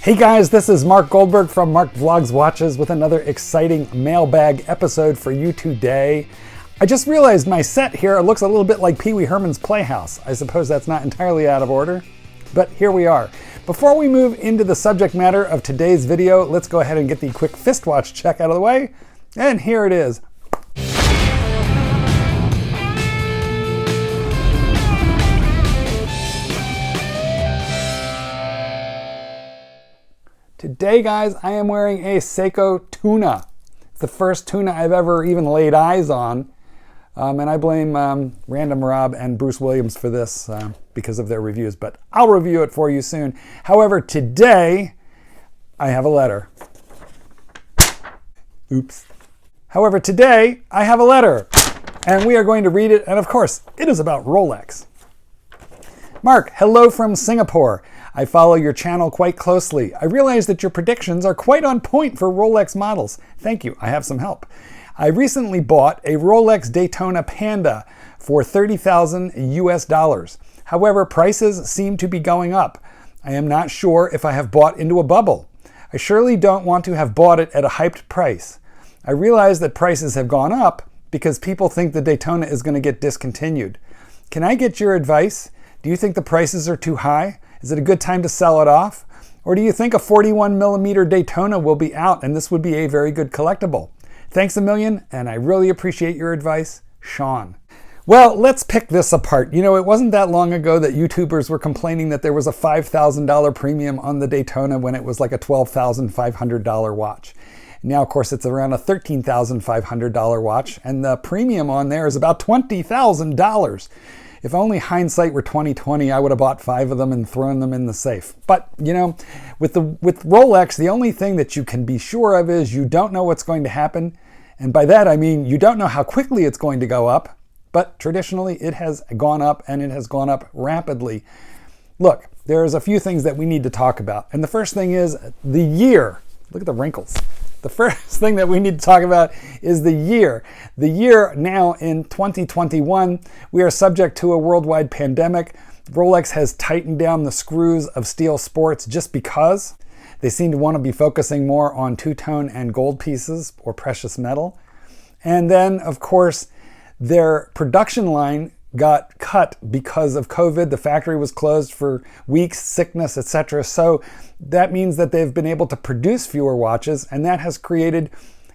Hey guys, this is Mark Goldberg from Mark Vlogs Watches with another exciting mailbag episode for you today. I just realized my set here looks a little bit like Pee Wee Herman's Playhouse. I suppose that's not entirely out of order, but here we are. Before we move into the subject matter of today's video, let's go ahead and get the quick fistwatch check out of the way. And here it is. Today, guys, I am wearing a Seiko tuna. It's the first tuna I've ever even laid eyes on. And I blame Random Rob and Bruce Williams for this because of their reviews, but I'll review it for you soon. However, today, I have a letter. Oops. However, today, I have a letter, and we are going to read it, and of course, it is about Rolex. Mark, hello from Singapore. I follow your channel quite closely. I realize that your predictions are quite on point for Rolex models. Thank you, I have some help. I recently bought a Rolex Daytona Panda for $30,000 US. However, prices seem to be going up. I am not sure if I have bought into a bubble. I surely don't want to have bought it at a hyped price. I realize that prices have gone up because people think the Daytona is going to get discontinued. Can I get your advice? Do you think the prices are too high? Is it a good time to sell it off? Or do you think a 41mm Daytona will be out and this would be a very good collectible? Thanks a million, and I really appreciate your advice, Sean. Well, let's pick this apart. You know, it wasn't that long ago that YouTubers were complaining that there was a $5,000 premium on the Daytona when it was like a $12,500 watch. Now, of course, it's around a $13,500 watch, and the premium on there is about $20,000. If only hindsight were 20/20, I would have bought 5 of them and thrown them in the safe. But, you know, with Rolex, the only thing that you can be sure of is you don't know what's going to happen. And by that, I mean you don't know how quickly it's going to go up. But traditionally, it has gone up, and it has gone up rapidly. Look, there's a few things that we need to talk about. And the first thing is the year. Look at the wrinkles. The first thing that we need to talk about is the year. The year now in 2021, we are subject to a worldwide pandemic. Rolex has tightened down the screws of steel sports just because they seem to want to be focusing more on two-tone and gold pieces or precious metal. And then, of course, their production line got cut because of COVID. The factory was closed for weeks, sickness, etc. So that means that they've been able to produce fewer watches, and that has created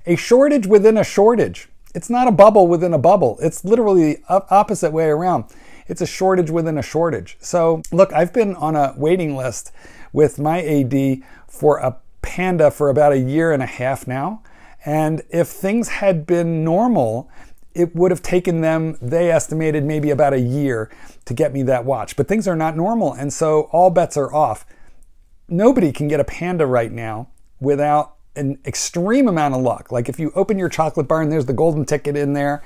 a shortage within a shortage. It's not a bubble within a bubble. It's literally the opposite way around. It's a shortage within a shortage. So look, I've been on a waiting list with my AD for a Panda for about a year and a half now. And if things had been normal, it would have taken them, they estimated, maybe about a year to get me that watch. But things are not normal, and so all bets are off. Nobody can get a Panda right now without an extreme amount of luck. Like if you open your chocolate bar and there's the golden ticket in there.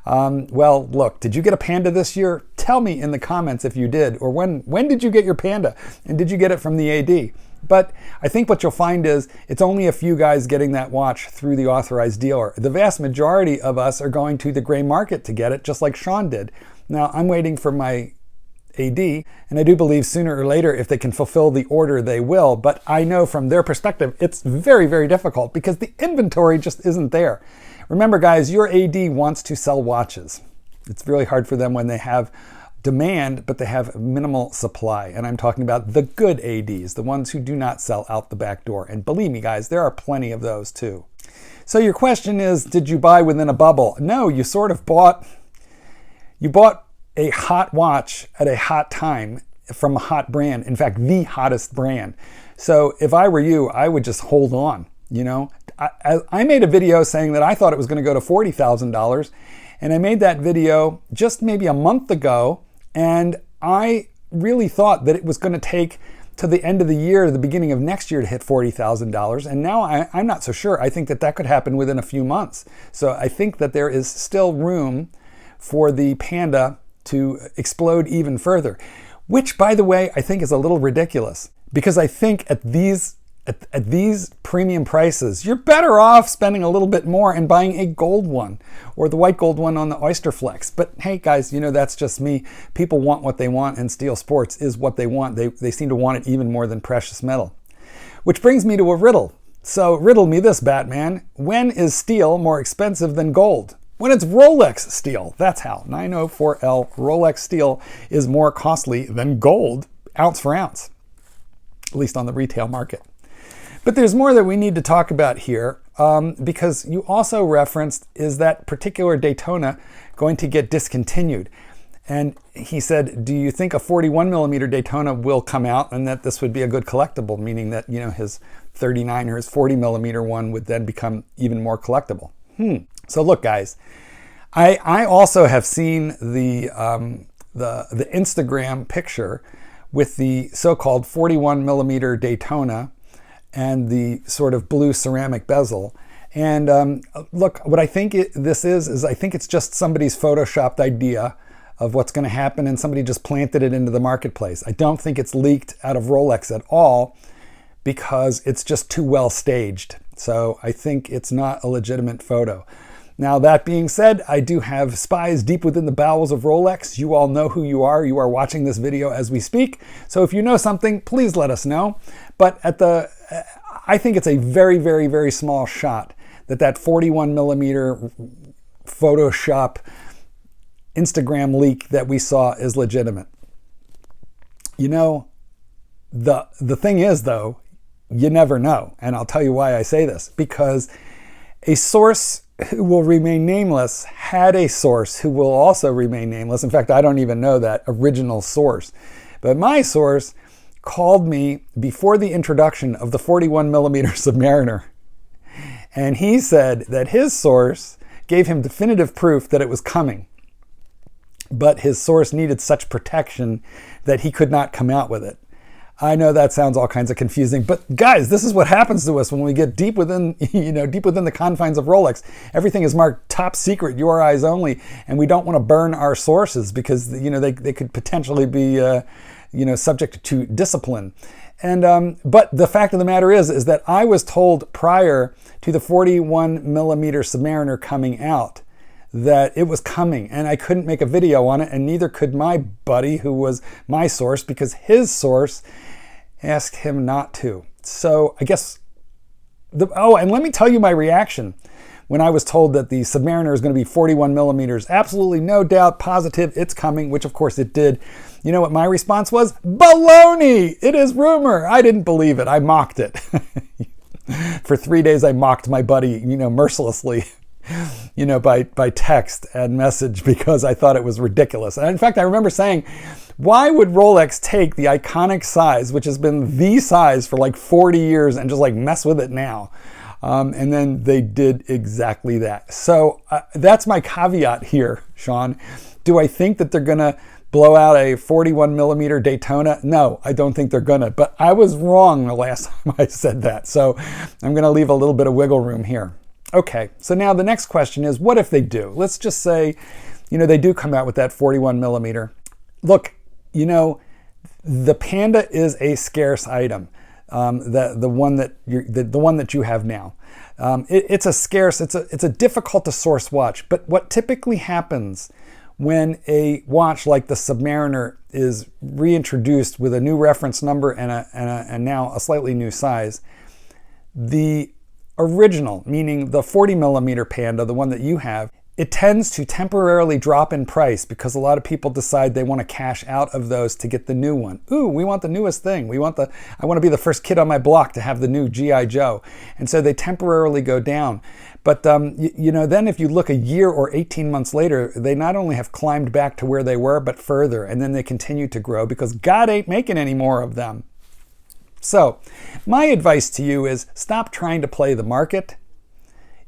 Well, look, did you get a Panda this year? Tell me in the comments if you did. Or when did you get your Panda? And did you get it from the AD? But I think what you'll find is it's only a few guys getting that watch through the authorized dealer. The vast majority of us are going to the gray market to get it, just like Sean did. Now, I'm waiting for my AD, and I do believe sooner or later, if they can fulfill the order, they will. But I know from their perspective, it's very, very difficult because the inventory just isn't there. Remember, guys, your AD wants to sell watches. It's really hard for them when they have demand, but they have minimal supply. And I'm talking about the good ADs, the ones who do not sell out the back door. And believe me, guys, there are plenty of those too. So your question is, did you buy within a bubble? No, you sort of bought a hot watch at a hot time from a hot brand. In fact, the hottest brand. So if I were you, I would just hold on. You know, I made a video saying that I thought it was going to go to $40,000. And I made that video just maybe a month ago. And I really thought that it was going to take to the end of the year, the beginning of next year to hit $40,000. And now I'm not so sure. I think that that could happen within a few months. So I think that there is still room for the Panda to explode even further, which, by the way, I think is a little ridiculous because I think at these premium prices, you're better off spending a little bit more and buying a gold one or the white gold one on the Oyster Flex. But hey guys, you know, that's just me. People want what they want, and steel sports is what they want. They seem to want it even more than precious metal. Which brings me to a riddle. So riddle me this, Batman. When is steel more expensive than gold? When it's Rolex steel. That's how. 904L Rolex steel is more costly than gold, ounce for ounce, at least on the retail market. But there's more that we need to talk about here, because you also referenced, is that particular Daytona going to get discontinued? And he said, do you think a 41 millimeter Daytona will come out and that this would be a good collectible, meaning that, you know, his 39 or his 40 millimeter one would then become even more collectible? So look, guys, I also have seen the Instagram picture with the so-called 41 millimeter Daytona and the sort of blue ceramic bezel. And look, what I think this is I think it's just somebody's photoshopped idea of what's going to happen, and somebody just planted it into the marketplace. I don't think it's leaked out of Rolex at all, because it's just too well staged. So I think it's not a legitimate photo. Now, that being said, I do have spies deep within the bowels of Rolex. You all know who you are. You are watching this video as we speak. So if you know something, please let us know. But I think it's a very, very, very small shot that 41 millimeter Photoshop Instagram leak that we saw is legitimate. You know, the thing is, though, you never know. And I'll tell you why I say this. Because a source who will remain nameless had a source who will also remain nameless. In fact, I don't even know that original source. But my source called me before the introduction of the 41 millimeter Submariner. And he said that his source gave him definitive proof that it was coming. But his source needed such protection that he could not come out with it. I know that sounds all kinds of confusing, but guys, this is what happens to us when we get deep within, deep within the confines of Rolex. Everything is marked top secret, your eyes only, and we don't want to burn our sources because, they could potentially be, subject to discipline. And but the fact of the matter is that I was told prior to the 41 millimeter Submariner coming out that it was coming, and I couldn't make a video on it, and neither could my buddy who was my source, because his source asked him not to. So I guess, and let me tell you my reaction when I was told that the Submariner is going to be 41 millimeters. Absolutely no doubt, positive, it's coming, which of course it did. You know what my response was? Baloney! It is rumor. I didn't believe it. I mocked it. For 3 days I mocked my buddy, mercilessly. By text and message, because I thought it was ridiculous. And in fact, I remember saying, why would Rolex take the iconic size, which has been the size for like 40 years, and just like mess with it now? And then they did exactly that. So that's my caveat here, Sean. Do I think that they're going to blow out a 41 millimeter Daytona? No, I don't think they're going to. But I was wrong the last time I said that. So I'm going to leave a little bit of wiggle room here. Okay, so now the next question is, what if they do? Let's just say, they do come out with that 41 millimeter. Look, the Panda is a scarce item. The one that you have now. It's a difficult to source watch. But what typically happens when a watch like the Submariner is reintroduced with a new reference number and now a slightly new size, the original, meaning the 40 millimeter Panda, the one that you have, it tends to temporarily drop in price because a lot of people decide they want to cash out of those to get the new one. Ooh, we want the newest thing. I want to be the first kid on my block to have the new G.I. Joe. And so they temporarily go down. But then if you look a year or 18 months later, they not only have climbed back to where they were, but further. And then they continue to grow because God ain't making any more of them. So my advice to you is stop trying to play the market.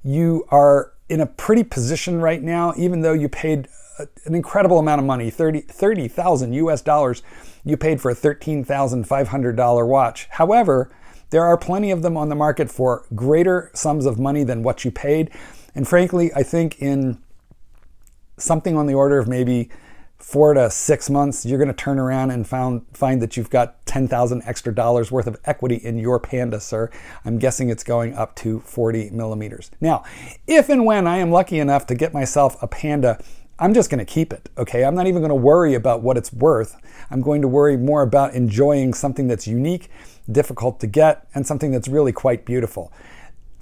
You are in a pretty position right now, even though you paid an incredible amount of money, 30,000 US dollars you paid for a $13,500 watch. However, there are plenty of them on the market for greater sums of money than what you paid. And frankly, I think in something on the order of maybe 4 to 6 months, you're going to turn around and find that you've got $10,000 extra worth of equity in your Panda, sir. I'm guessing it's going up to 40 millimeters. Now, if and when I am lucky enough to get myself a Panda I'm just going to keep it, okay? I'm not even going to worry about what it's worth. I'm going to worry more about enjoying something that's unique, difficult to get, and something that's really quite beautiful.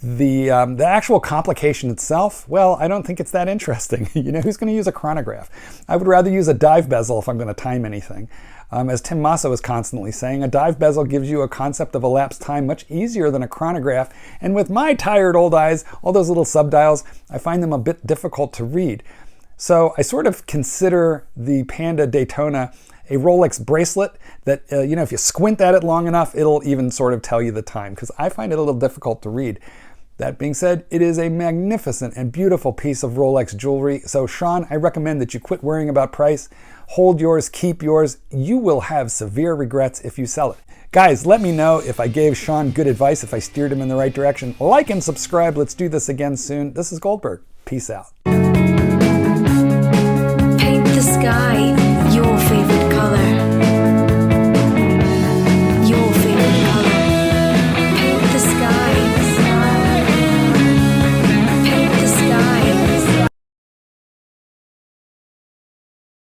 The actual complication itself, well, I don't think it's that interesting. You know, who's going to use a chronograph? I would rather use a dive bezel if I'm going to time anything. As Tim Masso is constantly saying, a dive bezel gives you a concept of elapsed time much easier than a chronograph. And with my tired old eyes, all those little subdials, I find them a bit difficult to read. So I sort of consider the Panda Daytona a Rolex bracelet that, you know, if you squint at it long enough, it'll even sort of tell you the time, because I find it a little difficult to read. That being said, it is a magnificent and beautiful piece of Rolex jewelry. So Sean, I recommend that you quit worrying about price. Hold yours, keep yours. You will have severe regrets if you sell it. Guys, let me know if I gave Sean good advice, if I steered him in the right direction. Like and subscribe. Let's do this again soon. This is Goldberg. Peace out. Paint the sky.